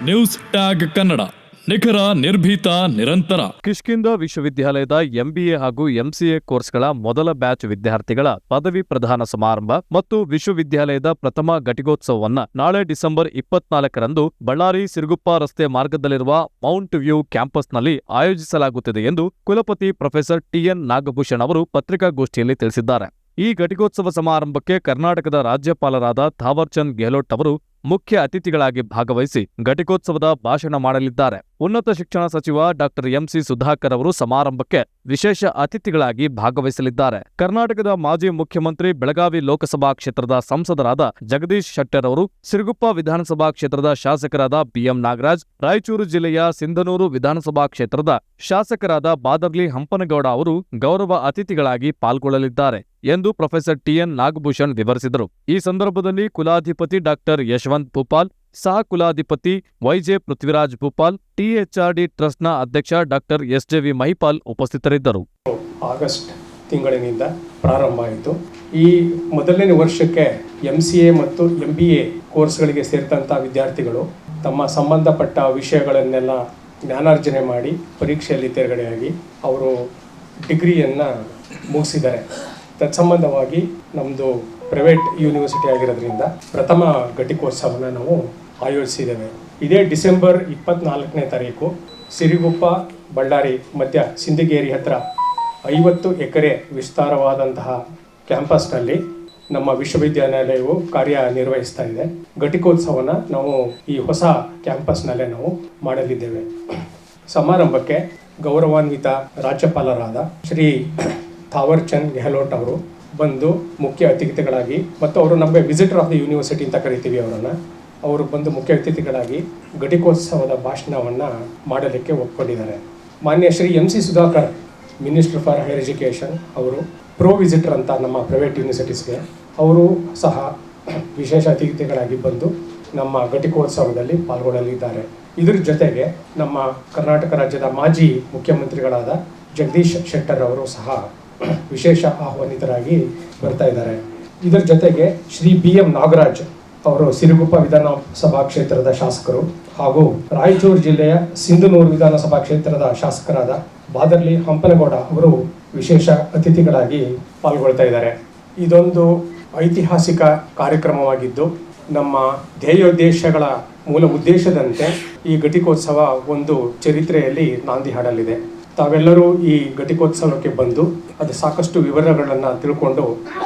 News tag Kannada, ನಿಖರ, ನಿರ್ಭೀತ, ನಿರಂತರ. ಕಿಷ್ಕಿಂಧ ವಿಶ್ವವಿದ್ಯಾಲಯದ ಎಂಬಿಎ ಹಾಗೂ ಎಂಸಿಎ ಕೋರ್ಸ್ಗಳ ಮೊದಲ ಬ್ಯಾಚ್ ವಿದ್ಯಾರ್ಥಿಗಳ ಪದವಿ ಪ್ರದಾನ ಸಮಾರಂಭ ಮತ್ತು ವಿಶ್ವವಿದ್ಯಾಲಯದ ಪ್ರಥಮ ಘಟಿಕೋತ್ಸವವನ್ನು ನಾಳೆ ಡಿಸೆಂಬರ್ 24ರಂದು ಬಳ್ಳಾರಿ ಸಿರುಗುಪ್ಪ ರಸ್ತೆ ಮಾರ್ಗದಲ್ಲಿರುವ ಮೌಂಟ್ ವ್ಯೂ ಕ್ಯಾಂಪಸ್ನಲ್ಲಿ ಆಯೋಜಿಸಲಾಗುತ್ತಿದೆ ಎಂದು ಕುಲಪತಿ ಪ್ರೊಫೆಸರ್ ಟಿಎನ್ ನಾಗಭೂಷಣ್ ಅವರು ಪತ್ರಿಕಾಗೋಷ್ಠಿಯಲ್ಲಿ ತಿಳಿಸಿದ್ದಾರೆ. ಈ ಘಟಿಕೋತ್ಸವ ಸಮಾರಂಭಕ್ಕೆ ಕರ್ನಾಟಕದ ರಾಜ್ಯಪಾಲರಾದ ಥಾವರ್ಚಂದ್ ಗೆಹ್ಲೋಟ್ ಅವರು ಮುಖ್ಯ ಅತಿಥಿಗಳಾಗಿ ಭಾಗವಹಿಸಿ ಘಟಿಕೋತ್ಸವದ ಭಾಷಣ ಮಾಡಲಿದ್ದಾರೆ. ಉನ್ನತ ಶಿಕ್ಷಣ ಸಚಿವ ಡಾ ಎಂಸಿ ಸುಧಾಕರ್ ಅವರು ಸಮಾರಂಭಕ್ಕೆ ವಿಶೇಷ ಅತಿಥಿಗಳಾಗಿ ಭಾಗವಹಿಸಲಿದ್ದಾರೆ. ಕರ್ನಾಟಕದ ಮಾಜಿ ಮುಖ್ಯಮಂತ್ರಿ, ಬೆಳಗಾವಿ ಲೋಕಸಭಾ ಕ್ಷೇತ್ರದ ಸಂಸದರಾದ ಜಗದೀಶ್ ಶೆಟ್ಟರ್ ಅವರು, ಸಿರುಗುಪ್ಪ ವಿಧಾನಸಭಾ ಕ್ಷೇತ್ರದ ಶಾಸಕರಾದ ಬಿಎಂ ನಾಗರಾಜ್, ರಾಯಚೂರು ಜಿಲ್ಲೆಯ ಸಿಂಧನೂರು ವಿಧಾನಸಭಾ ಕ್ಷೇತ್ರದ ಶಾಸಕರಾದ ಬಾದರ್ಲಿ ಹಂಪನಗೌಡ ಅವರು ಗೌರವ ಅತಿಥಿಗಳಾಗಿ ಪಾಲ್ಗೊಳ್ಳಲಿದ್ದಾರೆ ಎಂದು ಪ್ರೊಫೆಸರ್ ಟಿಎನ್ ನಾಗಭೂಷಣ್ ವಿವರಿಸಿದರು. ಈ ಸಂದರ್ಭದಲ್ಲಿ ಕುಲಾಧಿಪತಿ ಡಾ ಯಶವಂತ್ ಭೂಪಾಲ್, ಸಹ ಕುಲಾಧಿಪತಿ ವೈಜೆ ಪೃಥ್ವಿರಾಜ್ ಭೂಪಾಲ್, ಟಿಎಚ್ಆರ್ಡಿ ಟ್ರಸ್ಟ್ನ ಅಧ್ಯಕ್ಷ ಡಾ ಎಸ್ಜೆವಿ ಮಹಿಪಾಲ್ ಉಪಸ್ಥಿತರಿದ್ದರು. ಆಗಸ್ಟ್ ತಿಂಗಳಿನಿಂದ ಪ್ರಾರಂಭ ಆಯಿತು. ಈ ಮೊದಲನೇ ವರ್ಷಕ್ಕೆ ಎಂಸಿಎ ಮತ್ತು ಎಂಬಿಎ ಕೋರ್ಸ್ಗಳಿಗೆ ಸೇರಿದಂಥ ವಿದ್ಯಾರ್ಥಿಗಳು ತಮ್ಮ ಸಂಬಂಧಪಟ್ಟ ವಿಷಯಗಳನ್ನೆಲ್ಲ ಜ್ಞಾನಾರ್ಜನೆ ಮಾಡಿ ಪರೀಕ್ಷೆಯಲ್ಲಿ ತೇರ್ಗಡೆಯಾಗಿ ಅವರು ಡಿಗ್ರಿಯನ್ನು ಮುಗಿಸಿದ್ದಾರೆ. ತತ್ಸಂಬಂಧವಾಗಿ ನಮ್ಮದು ಪ್ರೈವೇಟ್ ಯೂನಿವರ್ಸಿಟಿ ಆಗಿರೋದ್ರಿಂದ ಪ್ರಥಮ ಘಟಿಕೋತ್ಸವನ ನಾವು ಆಯೋಜಿಸಿದ್ದೇವೆ. ಇದೇ ಡಿಸೆಂಬರ್ 24ನೇ ತಾರೀಕು ಸಿರಿಗುಪ್ಪ ಬಳ್ಳಾರಿ ಮಧ್ಯ ಸಿಂದಗೇರಿ ಹತ್ರ 50 ಎಕರೆ ವಿಸ್ತಾರವಾದಂತಹ ಕ್ಯಾಂಪಸ್ನಲ್ಲಿ ನಮ್ಮ ವಿಶ್ವವಿದ್ಯಾನಿಲಯವು ಕಾರ್ಯನಿರ್ವಹಿಸ್ತಾ ಇದೆ. ಘಟಿಕೋತ್ಸವನ ನಾವು ಈ ಹೊಸ ಕ್ಯಾಂಪಸ್ನಲ್ಲೇ ನಾವು ಮಾಡಲಿದ್ದೇವೆ. ಸಮಾರಂಭಕ್ಕೆ ಗೌರವಾನ್ವಿತ ರಾಜ್ಯಪಾಲರಾದ ಶ್ರೀ ಥಾವರ್ಚಂದ್ ಗೆಹ್ಲೋಟ್ ಅವರು ಬಂದು ಮುಖ್ಯ ಅತಿಥಿಗಳಾಗಿ, ಮತ್ತು ಅವರು ನಮಗೆ ವಿಸಿಟರ್ ಆಫ್ ದ ಯೂನಿವರ್ಸಿಟಿ ಅಂತ ಕರಿತೀವಿ ಅವರನ್ನು, ಅವರು ಬಂದು ಮುಖ್ಯ ಅತಿಥಿಗಳಾಗಿ ಘಟಿಕೋತ್ಸವದ ಭಾಷಣವನ್ನು ಮಾಡಲಿಕ್ಕೆ ಒಪ್ಕೊಂಡಿದ್ದಾರೆ. ಮಾನ್ಯ Shri MC Sudhakar, minister for higher education, ಅವರು ಪ್ರೋ ವಿಸಿಟರ್ ಅಂತ ನಮ್ಮ ಪ್ರೈವೇಟ್ ಯೂನಿವರ್ಸಿಟೀಸ್ಗೆ ಅವರು ಸಹ ವಿಶೇಷ ಅತಿಥಿಗಳಾಗಿ ಬಂದು ನಮ್ಮ ಘಟಿಕೋತ್ಸವದಲ್ಲಿ ಪಾಲ್ಗೊಳ್ಳಲಿದ್ದಾರೆ. ಇದರ ಜೊತೆಗೆ ನಮ್ಮ ಕರ್ನಾಟಕ ರಾಜ್ಯದ ಮಾಜಿ ಮುಖ್ಯಮಂತ್ರಿಗಳಾದ ಜಗದೀಶ್ ಶೆಟ್ಟರ್ ಅವರು ಸಹ ವಿಶೇಷ ಆಹ್ವಾನಿತರಾಗಿ ಬರ್ತಾ ಇದ್ದಾರೆ. ಇದರ ಜೊತೆಗೆ ಶ್ರೀ ಬಿಎಂ ನಾಗರಾಜ್ ಅವರು ಸಿರುಗುಪ್ಪ ವಿಧಾನಸಭಾ ಕ್ಷೇತ್ರದ ಶಾಸಕರು ಹಾಗೂ ರಾಯಚೂರು ಜಿಲ್ಲೆಯ ಸಿಂಧನೂರು ವಿಧಾನಸಭಾ ಕ್ಷೇತ್ರದ ಶಾಸಕರಾದ ಬಾದರ್ಲಿ ಹಂಪನಗೌಡ ಅವರು ವಿಶೇಷ ಅತಿಥಿಗಳಾಗಿ ಪಾಲ್ಗೊಳ್ತಾ ಇದ್ದಾರೆ. ಇದೊಂದು ಐತಿಹಾಸಿಕ ಕಾರ್ಯಕ್ರಮವಾಗಿದ್ದು ನಮ್ಮ ಧ್ಯೇಯೋದ್ದೇಶಗಳ ಮೂಲ ಉದ್ದೇಶದಂತೆ ಈ ಘಟಿಕೋತ್ಸವ ಒಂದು ಚರಿತ್ರೆಯಲ್ಲಿ ನಾಂದಿ ಹಾಡಲಿದೆ. ತಾವೆಲ್ಲರೂ ಈ ಘಟಿಕೋತ್ಸವಕ್ಕೆ ಬಂದು ಅದು ಸಾಕಷ್ಟು ವಿವರಗಳನ್ನು ತಿಳ್ಕೊಂಡು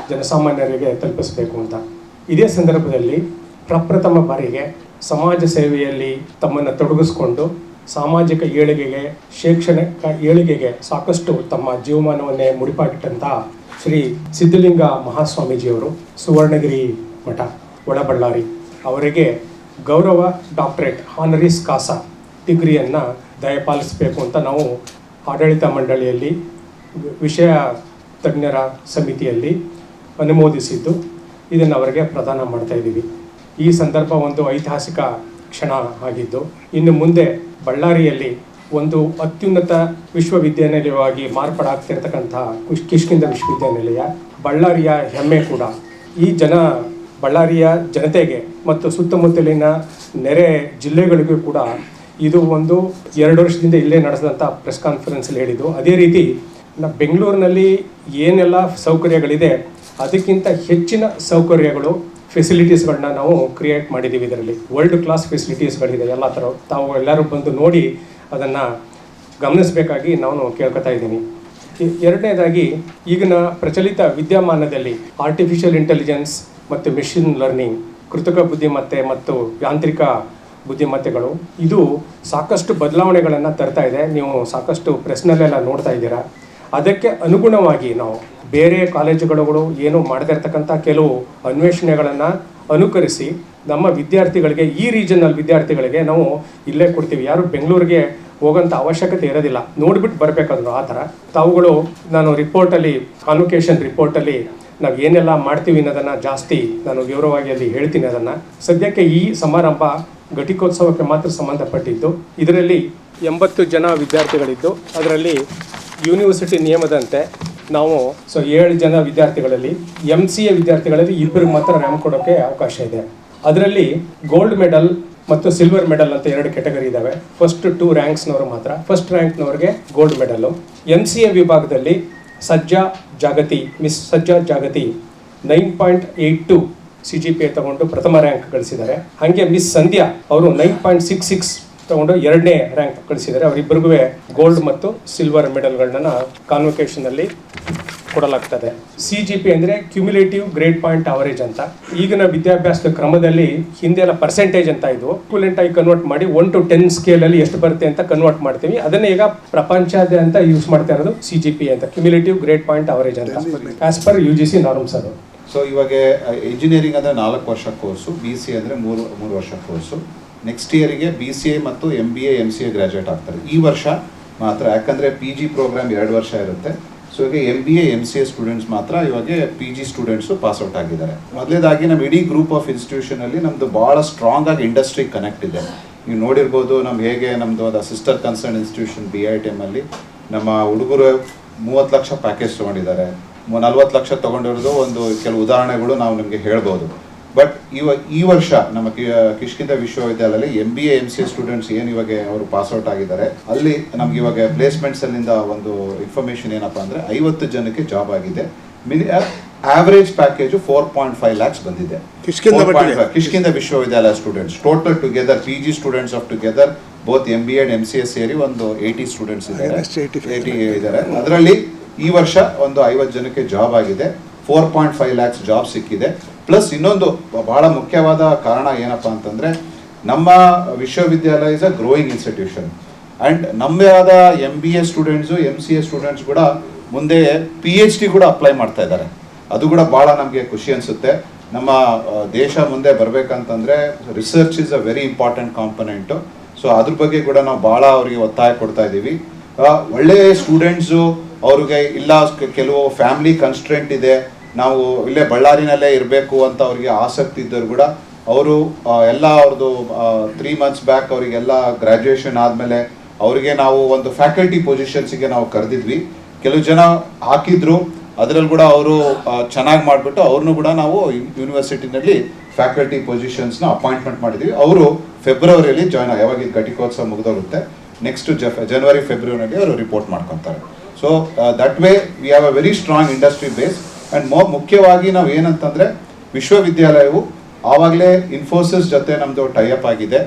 ಜನಸಾಮಾನ್ಯರಿಗೆ ತಲುಪಿಸಬೇಕು ಅಂತ. ಇದೇ ಸಂದರ್ಭದಲ್ಲಿ ಪ್ರಪ್ರಥಮ ಬಾರಿಗೆ ಸಮಾಜ ಸೇವೆಯಲ್ಲಿ ತಮ್ಮನ್ನು ತೊಡಗಿಸ್ಕೊಂಡು ಸಾಮಾಜಿಕ ಏಳಿಗೆಗೆ, ಶೈಕ್ಷಣಿಕ ಏಳಿಗೆಗೆ ಸಾಕಷ್ಟು ತಮ್ಮ ಜೀವಮಾನವನ್ನೇ ಮುಡಿಪಾಗಿಟ್ಟಂತಹ ಶ್ರೀ ಸಿದ್ಧಲಿಂಗ ಮಹಾಸ್ವಾಮೀಜಿಯವರು, ಸುವರ್ಣಗಿರಿ ಮಠ, ಒಳಬಳ್ಳಾರಿ, ಅವರಿಗೆ ಗೌರವ ಡಾಕ್ಟರೇಟ್ ಹಾನರಿಸ್ ಕಾಸಾ ಡಿಗ್ರಿಯನ್ನು ದಯಪಾಲಿಸಬೇಕು ಅಂತ ನಾವು ಆಡಳಿತ ಮಂಡಳಿಯಲ್ಲಿ ವಿಷಯ ತಜ್ಞರ ಸಮಿತಿಯಲ್ಲಿ ಅನುಮೋದಿಸಿದ್ದು ಇದನ್ನು ಅವರಿಗೆ ಪ್ರದಾನ ಮಾಡ್ತಾ ಇದ್ದೀವಿ. ಈ ಸಂದರ್ಭ ಒಂದು ಐತಿಹಾಸಿಕ ಕ್ಷಣ ಆಗಿದ್ದು, ಇನ್ನು ಮುಂದೆ ಬಳ್ಳಾರಿಯಲ್ಲಿ ಒಂದು ಅತ್ಯುನ್ನತ ವಿಶ್ವವಿದ್ಯಾನಿಲಯವಾಗಿ ಮಾರ್ಪಾಡಾಗ್ತಿರ್ತಕ್ಕಂಥ ಕಿಷ್ಕಿಂಧ ವಿಶ್ವವಿದ್ಯಾನಿಲಯ ಬಳ್ಳಾರಿಯ ಹೆಮ್ಮೆ ಕೂಡ. ಈ ಬಳ್ಳಾರಿಯ ಜನತೆಗೆ ಮತ್ತು ಸುತ್ತಮುತ್ತಲಿನ ನೆರೆ ಜಿಲ್ಲೆಗಳಿಗೂ ಕೂಡ ಇದು ಒಂದು 2 ವರ್ಷದಿಂದ ಇಲ್ಲೇ ನಡೆಸಿದಂಥ ಪ್ರೆಸ್ ಕಾನ್ಫರೆನ್ಸಲ್ಲಿ ಹೇಳಿದ್ದು. ಅದೇ ರೀತಿ ಬೆಂಗಳೂರಿನಲ್ಲಿ ಏನೆಲ್ಲ ಸೌಕರ್ಯಗಳಿದೆ ಅದಕ್ಕಿಂತ ಹೆಚ್ಚಿನ ಸೌಕರ್ಯಗಳು, ಫೆಸಿಲಿಟೀಸ್ಗಳನ್ನ ನಾವು ಕ್ರಿಯೇಟ್ ಮಾಡಿದ್ದೀವಿ. ಇದರಲ್ಲಿ ವರ್ಲ್ಡ್ ಕ್ಲಾಸ್ ಫೆಸಿಲಿಟೀಸ್ಗಳಿದೆ ಎಲ್ಲ ಥರ. ತಾವು ಎಲ್ಲರೂ ಬಂದು ನೋಡಿ ಅದನ್ನು ಗಮನಿಸಬೇಕಾಗಿ ನಾನು ಕೇಳ್ಕೊತಾ ಇದ್ದೀನಿ. ಎರಡನೇದಾಗಿ, ಈಗಿನ ಪ್ರಚಲಿತ ವಿದ್ಯಮಾನದಲ್ಲಿ ಆರ್ಟಿಫಿಷಿಯಲ್ ಇಂಟೆಲಿಜೆನ್ಸ್ ಮತ್ತು ಮೆಷಿನ್ ಲರ್ನಿಂಗ್, ಕೃತಕ ಬುದ್ಧಿಮತ್ತೆ ಮತ್ತು ಯಾಂತ್ರಿಕ ಬುದ್ಧಿಮತ್ತೆಗಳು ಇದು ಸಾಕಷ್ಟು ಬದಲಾವಣೆಗಳನ್ನು ತರ್ತಾ ಇದೆ. ನೀವು ಸಾಕಷ್ಟು ಪ್ರೆಸ್ನಲ್ಲೆಲ್ಲ ನೋಡ್ತಾ ಇದ್ದೀರಾ. ಅದಕ್ಕೆ ಅನುಗುಣವಾಗಿ ನಾವು ಬೇರೆ ಕಾಲೇಜುಗಳು ಏನು ಮಾಡದೇ ಇರ್ತಕ್ಕಂಥ ಕೆಲವು ಅನ್ವೇಷಣೆಗಳನ್ನು ಅನುಕರಿಸಿ ನಮ್ಮ ವಿದ್ಯಾರ್ಥಿಗಳಿಗೆ, ಈ ರೀಜನಲ್ ವಿದ್ಯಾರ್ಥಿಗಳಿಗೆ ನಾವು ಇಲ್ಲೇ ಕೊಡ್ತೀವಿ. ಯಾರು ಬೆಂಗಳೂರಿಗೆ ಹೋಗೋಂಥ ಅವಶ್ಯಕತೆ ಇರೋದಿಲ್ಲ, ನೋಡಿಬಿಟ್ಟು ಬರಬೇಕಾದ್ರು ಆ ಥರ. ತಾವುಗಳು ನಾನು ರಿಪೋರ್ಟಲ್ಲಿ, ಕಾನ್ವೊಕೇಶನ್ ರಿಪೋರ್ಟಲ್ಲಿ ನಾವು ಏನೆಲ್ಲ ಮಾಡ್ತೀವಿ ಅನ್ನೋದನ್ನು ಜಾಸ್ತಿ ನಾನು ವಿವರವಾಗಿ ಅಲ್ಲಿ ಹೇಳ್ತೀನಿ. ಅದನ್ನು ಸದ್ಯಕ್ಕೆ ಈ ಸಮಾರಂಭ ಘಟಿಕೋತ್ಸವಕ್ಕೆ ಮಾತ್ರ ಸಂಬಂಧಪಟ್ಟಿದ್ದು. ಇದರಲ್ಲಿ 80 ಜನ ವಿದ್ಯಾರ್ಥಿಗಳಿದ್ದು, ಅದರಲ್ಲಿ ಯೂನಿವರ್ಸಿಟಿ ನಿಯಮದಂತೆ ನಾವು 7 ಜನ ವಿದ್ಯಾರ್ಥಿಗಳಲ್ಲಿ MCA ವಿದ್ಯಾರ್ಥಿಗಳಲ್ಲಿ 2 ಮಾತ್ರ ರ್ಯಾಂಕ್ ಕೊಡೋಕ್ಕೆ ಅವಕಾಶ ಇದೆ. ಅದರಲ್ಲಿ ಗೋಲ್ಡ್ ಮೆಡಲ್ ಮತ್ತು ಸಿಲ್ವರ್ ಮೆಡಲ್ ಅಂತ 2 ಕೆಟಗರಿ ಇದಾವೆ. ಫಸ್ಟ್ 2 ರ್ಯಾಂಕ್ಸ್ನವರು ಮಾತ್ರ. ಫಸ್ಟ್ ರ್ಯಾಂಕ್ನವ್ರಿಗೆ ಗೋಲ್ಡ್ ಮೆಡಲ್. MCA ವಿಭಾಗದಲ್ಲಿ ಸಜ್ಜಾ ಜಾಗತಿ, ಮಿಸ್ ಸಜ್ಜಾ ಜಾಗತಿ 9.82 CGPA ತಗೊಂಡು ಪ್ರಥಮ ರ್ಯಾಂಕ್ ಗಳಿಸಿದ್ದಾರೆ. ಹಾಗೆ ಮಿಸ್ ಸಂಧ್ಯಾ ಅವರು 9.66 ತಗೊಂಡು 2ನೇ ರ್ಯಾಂಕ್ ಗಳಿಸಿದ್ದಾರೆ. ಅವರಿಬ್ಬರಿಗೂ ಗೋಲ್ಡ್ ಮತ್ತು ಸಿಲ್ವರ್ ಮೆಡಲ್ಗಳನ್ನ ಕಾನ್ವೊಕೇಶನ್ ಅಲ್ಲಿ ಕೊಡಲಾಗ್ತದೆ. CGPA ಅಂದರೆ ಕ್ಯುಮ್ಯುಲೇಟಿವ್ ಗ್ರೇಡ್ ಪಾಯಿಂಟ್ ಅವರೇಜ್ ಅಂತ. ಈಗಿನ ವಿದ್ಯಾಭ್ಯಾಸದ ಕ್ರಮದಲ್ಲಿ ಹಿಂದೆಲ್ಲ ಪರ್ಸೆಂಟೇಜ್ ಅಂತ ಇದ್ವು, ಇಕ್ವಲೆಂಟ್ ಆಗಿ ಕನ್ವರ್ಟ್ ಮಾಡಿ 1 to 10 ಸ್ಕೇಲ್ ಅಲ್ಲಿ ಎಷ್ಟು ಬರುತ್ತೆ ಅಂತ ಕನ್ವರ್ಟ್ ಮಾಡ್ತೀವಿ. ಅದನ್ನೇ ಈಗ ಪ್ರಪಂಚಾದ್ಯಂತ ಯೂಸ್ ಮಾಡ್ತಾ ಇರೋದು CGPA ಅಂತ, ಕ್ಯುಮ್ಯುಲೇಟಿವ್ ಗ್ರೇಡ್ ಪಾಯಿಂಟ್ ಅವರೇಜ್ ಅಂತ, ಆಸ್ ಪರ್ UGC ನಾರ್ಮ್ಸ್ ಅದು. ಸೊ ಇವಾಗ ಇಂಜಿನಿಯರಿಂಗ್ ಅಂದರೆ 4 ವರ್ಷ ಕೋರ್ಸು, BCA ಅಂದರೆ 3 ವರ್ಷ ಕೋರ್ಸು. ನೆಕ್ಸ್ಟ್ ಇಯರಿಗೆ BCA ಮತ್ತು MBA MCA ಗ್ರ್ಯಾಜುಯೇಟ್ ಆಗ್ತಾರೆ. ಈ ವರ್ಷ ಮಾತ್ರ, ಯಾಕಂದರೆ PG ಪ್ರೋಗ್ರಾಮ್ 2 ವರ್ಷ ಇರುತ್ತೆ. ಸೊ ಈಗ MBA MCA ಸ್ಟೂಡೆಂಟ್ಸ್ ಮಾತ್ರ ಇವಾಗ PG ಸ್ಟೂಡೆಂಟ್ಸು ಪಾಸ್ಔಟ್ ಆಗಿದ್ದಾರೆ. ಮೊದಲೇದಾಗಿ ನಮ್ಮ ಇಡೀ ಗ್ರೂಪ್ ಆಫ್ ಇನ್ಸ್ಟಿಟ್ಯೂಷನಲ್ಲಿ ನಮ್ಮದು ಭಾಳ ಸ್ಟ್ರಾಂಗ್ ಆಗಿ ಇಂಡಸ್ಟ್ರಿ ಕನೆಕ್ಟ್ ಇದೆ. ನೀವು ನೋಡಿರ್ಬೋದು ಹೇಗೆ ನಮ್ಮದು ಅದು ಸಿಸ್ಟರ್ ಕನ್ಸರ್ನ್ ಇನ್ಸ್ಟಿಟ್ಯೂಷನ್ BITM ಅಲ್ಲಿ ನಮ್ಮ ಹುಡುಗರು 30 ಲಕ್ಷ ಪ್ಯಾಕೇಜ್ ತೊಗೊಂಡಿದ್ದಾರೆ, 40 ಲಕ್ಷ ತೊಗೊಂಡಿರೋದು ಒಂದು ಕೆಲವು ಉದಾಹರಣೆಗಳು ನಾವು ನಿಮಗೆ ಹೇಳ್ಬೋದು. ಬಟ್ ಈ ವರ್ಷ ನಮ್ಮ ಕಿಷ್ಕಿಂಧ ವಿಶ್ವವಿದ್ಯಾಲಯದಲ್ಲಿ MBA MCA ಸ್ಟೂಡೆಂಟ್ಸ್ ಏನು ಇವಾಗ ಅವರು ಪಾಸ್ಔಟ್ ಆಗಿದ್ದಾರೆ, ಅಲ್ಲಿ ನಮ್ಗೆ ಇವಾಗ ಪ್ಲೇಸ್ಮೆಂಟ್ಸ್ ಅಲ್ಲಿಂದ ಒಂದು ಇನ್ಫಾರ್ಮೇಶನ್ ಏನಪ್ಪ ಅಂದರೆ 50 ಜನಕ್ಕೆ ಜಾಬ್ ಆಗಿದೆ. ಆವರೇಜ್ ಪ್ಯಾಕೇಜು 4.5 lakhs ಬಂದಿದೆ. ಕಿಷ್ಕಿಂಧ ವಿಶ್ವವಿದ್ಯಾಲಯ students total together PG students of together both MBA and MCA ಸೇರಿ ಒಂದು 80 ಸ್ಟೂಡೆಂಟ್ಸ್ ಇದ್ದಾರೆ. ಅದರಲ್ಲಿ ಈ ವರ್ಷ ಒಂದು 50 ಜನಕ್ಕೆ ಜಾಬ್ ಆಗಿದೆ, 4.5 lakhs ಜಾಬ್ ಸಿಕ್ಕಿದೆ. ಪ್ಲಸ್ ಇನ್ನೊಂದು ಬಹಳ ಮುಖ್ಯವಾದ ಕಾರಣ ಏನಪ್ಪ ಅಂತಂದರೆ, ನಮ್ಮ ವಿಶ್ವವಿದ್ಯಾಲಯ is a growing institution and ನಮ್ಮದಾದ MBA ಸ್ಟೂಡೆಂಟ್ಸು MCA ಸ್ಟೂಡೆಂಟ್ಸ್ ಕೂಡ ಮುಂದೆ PhD ಕೂಡ ಅಪ್ಲೈ ಮಾಡ್ತಾ ಇದ್ದಾರೆ. ಅದು ಕೂಡ ಭಾಳ ನಮಗೆ ಖುಷಿ ಅನಿಸುತ್ತೆ. ನಮ್ಮ ದೇಶ ಮುಂದೆ ಬರಬೇಕಂತಂದರೆ research is a very important component. So ಅದ್ರ ಬಗ್ಗೆ ಕೂಡ ನಾವು ಭಾಳ ಅವರಿಗೆ ಒತ್ತಾಯ ಕೊಡ್ತಾ ಇದ್ದೀವಿ. ಒಳ್ಳೆಯ ಸ್ಟೂಡೆಂಟ್ಸು ಅವ್ರಿಗೆ ಇಲ್ಲ ಕೆಲವು ಫ್ಯಾಮಿಲಿ ಕನ್ಸ್ಟ್ರೆಂಟ್ ಇದೆ, ನಾವು ಇಲ್ಲೇ ಬಳ್ಳಾರಿನಲ್ಲೇ ಇರಬೇಕು ಅಂತ ಅವ್ರಿಗೆ ಆಸಕ್ತಿ ಇದ್ದರು ಕೂಡ ಅವರು ಎಲ್ಲ ಅವ್ರದ್ದು 3 months ಬ್ಯಾಕ್ ಅವರಿಗೆಲ್ಲ ಗ್ರ್ಯಾಜುಯೇಷನ್ ಆದಮೇಲೆ ಅವರಿಗೆ ನಾವು ಒಂದು ಫ್ಯಾಕಲ್ಟಿ ಪೊಸಿಷನ್ಸಿಗೆ ನಾವು ಕರೆದಿದ್ವಿ. ಕೆಲವು ಜನ ಹಾಕಿದ್ರು, ಅದರಲ್ಲಿ ಕೂಡ ಅವರು ಚೆನ್ನಾಗಿ ಮಾಡಿಬಿಟ್ಟು ಅವ್ರನ್ನೂ ಕೂಡ ನಾವು ಯೂನಿವರ್ಸಿಟಿನಲ್ಲಿ ಫ್ಯಾಕಲ್ಟಿ ಪೊಸಿಷನ್ಸ್ನ ಅಪಾಯಿಂಟ್ಮೆಂಟ್ ಮಾಡಿದ್ವಿ. ಅವರು ಫೆಬ್ರವರಿಯಲ್ಲಿ ಜಾಯ್ನ್ ಯಾವಾಗ ಇದು ಘಟಿಕೋತ್ಸವ ಮುಗಿದೋಗುತ್ತೆ, ನೆಕ್ಸ್ಟ್ ಜನವರಿ ಫೆಬ್ರವರಿಯಲ್ಲಿ ಅವರು ರಿಪೋರ್ಟ್ ಮಾಡ್ಕೊತಾರೆ. So that way we have a very strong industry base. And ಮುಖ್ಯವಾಗಿ ನಾವು ಏನಂತಂದರೆ, ವಿಶ್ವವಿದ್ಯಾಲಯವು ಆವಾಗಲೇ ಇನ್ಫೋಸಿಸ್ ಜೊತೆ ನಮ್ಮದು ಟೈಅಪ್ ಆಗಿದೆ.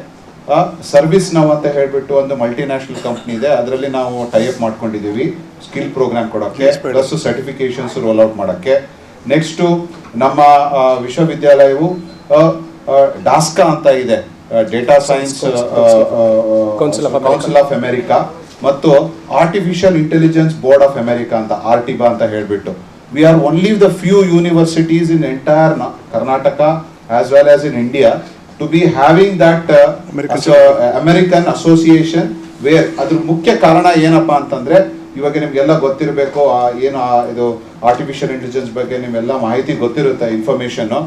ಸರ್ವಿಸ್ ನಾವು ಅಂತ ಹೇಳಿಬಿಟ್ಟು ಒಂದು ಮಲ್ಟಿನ್ಯಾಷನಲ್ ಕಂಪ್ನಿ ಇದೆ, ಅದರಲ್ಲಿ ನಾವು ಟೈಅಪ್ ಮಾಡ್ಕೊಂಡಿದ್ದೀವಿ ಸ್ಕಿಲ್ ಪ್ರೋಗ್ರಾಮ್ ಕೊಡೋಕ್ಕೆ, ಪ್ಲಸ್ ಸರ್ಟಿಫಿಕೇಷನ್ಸ್ ರೋಲ್ ಔಟ್ ಮಾಡೋಕ್ಕೆ. ನೆಕ್ಸ್ಟು ನಮ್ಮ ವಿಶ್ವವಿದ್ಯಾಲಯವು ಡಾಸ್ಕಾ ಅಂತ ಇದೆ, data science council of America, ಮತ್ತು artificial intelligence board of America ಅಂತ ARTIBA ಅಂತ ಹೇಳಿಬಿಟ್ಟು. We are only the few universities in entire Karnataka as well as in India to be having that American association where ಅದ್ರ ಮುಖ್ಯ ಕಾರಣ ಏನಪ್ಪ ಅಂತಂದರೆ, ಇವಾಗ ನಿಮಗೆಲ್ಲ ಗೊತ್ತಿರಬೇಕು, ಏನು ಇದು ಆರ್ಟಿಫಿಷಿಯಲ್ ಇಂಟೆಲಿಜೆನ್ಸ್ ಬಗ್ಗೆ ನಿಮ್ಮೆಲ್ಲ ಮಾಹಿತಿ ಗೊತ್ತಿರುತ್ತೆ, ಇನ್ಫಾರ್ಮೇಷನ್ನು.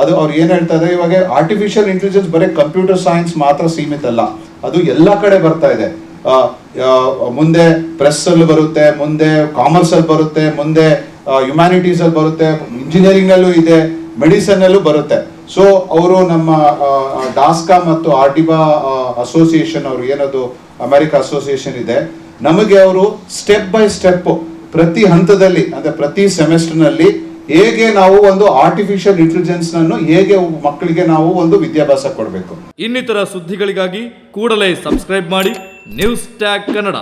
ಅದು ಅವ್ರು ಏನು ಹೇಳ್ತಾರೆ, ಇವಾಗ ಆರ್ಟಿಫಿಷಿಯಲ್ ಇಂಟೆಲಿಜೆನ್ಸ್ ಬರೀ ಕಂಪ್ಯೂಟರ್ ಸೈನ್ಸ್ ಮಾತ್ರ ಸೀಮಿತ ಅಲ್ಲ, ಅದು ಎಲ್ಲ ಕಡೆ ಬರ್ತಾ ಇದೆ. ಮುಂದೆ ಪ್ರೆಸ್ಸಲ್ಲಿ ಬರುತ್ತೆ, ಮುಂದೆ ಕಾಮರ್ಸಲ್ಲಿ ಬರುತ್ತೆ, ಮುಂದೆ ಹ್ಯುಮ್ಯಾನಿಟೀಸಲ್ಲಿ ಬರುತ್ತೆ, ಇಂಜಿನಿಯರಿಂಗಲ್ಲೂ ಇದೆ, ಮೆಡಿಸನ್ನಲ್ಲೂ ಬರುತ್ತೆ. ಸೊ ಅವರು ನಮ್ಮ ಡಾಸ್ಕಾ ಮತ್ತು ARTIBA ಅಸೋಸಿಯೇಷನ್ ಅವರು ಏನದು ಅಮೆರಿಕಾ ಅಸೋಸಿಯೇಷನ್ ಇದೆ, ನಮಗೆ ಅವರು ಸ್ಟೆಪ್ ಬೈ ಸ್ಟೆಪ್ ಪ್ರತಿ ಹಂತದಲ್ಲಿ ಅಂದರೆ ಪ್ರತಿ ಸೆಮೆಸ್ಟರ್ನಲ್ಲಿ ಹೇಗೆ ನಾವು ಒಂದು ಆರ್ಟಿಫಿಷಿಯಲ್ ಇಂಟೆಲಿಜೆನ್ಸ್ ನನ್ನು ಹೇಗೆ ಮಕ್ಕಳಿಗೆ ನಾವು ಒಂದು ವಿದ್ಯಾಭ್ಯಾಸ ಕೊಡಬೇಕು. ಇನ್ನಿತರ ಸುದ್ದಿಗಳಿಗಾಗಿ ಕೂಡಲೇ ಸಬ್ಸ್ಕ್ರೈಬ್ ಮಾಡಿ ನ್ಯೂಸ್ ಟ್ಯಾಗ್ ಕನ್ನಡ.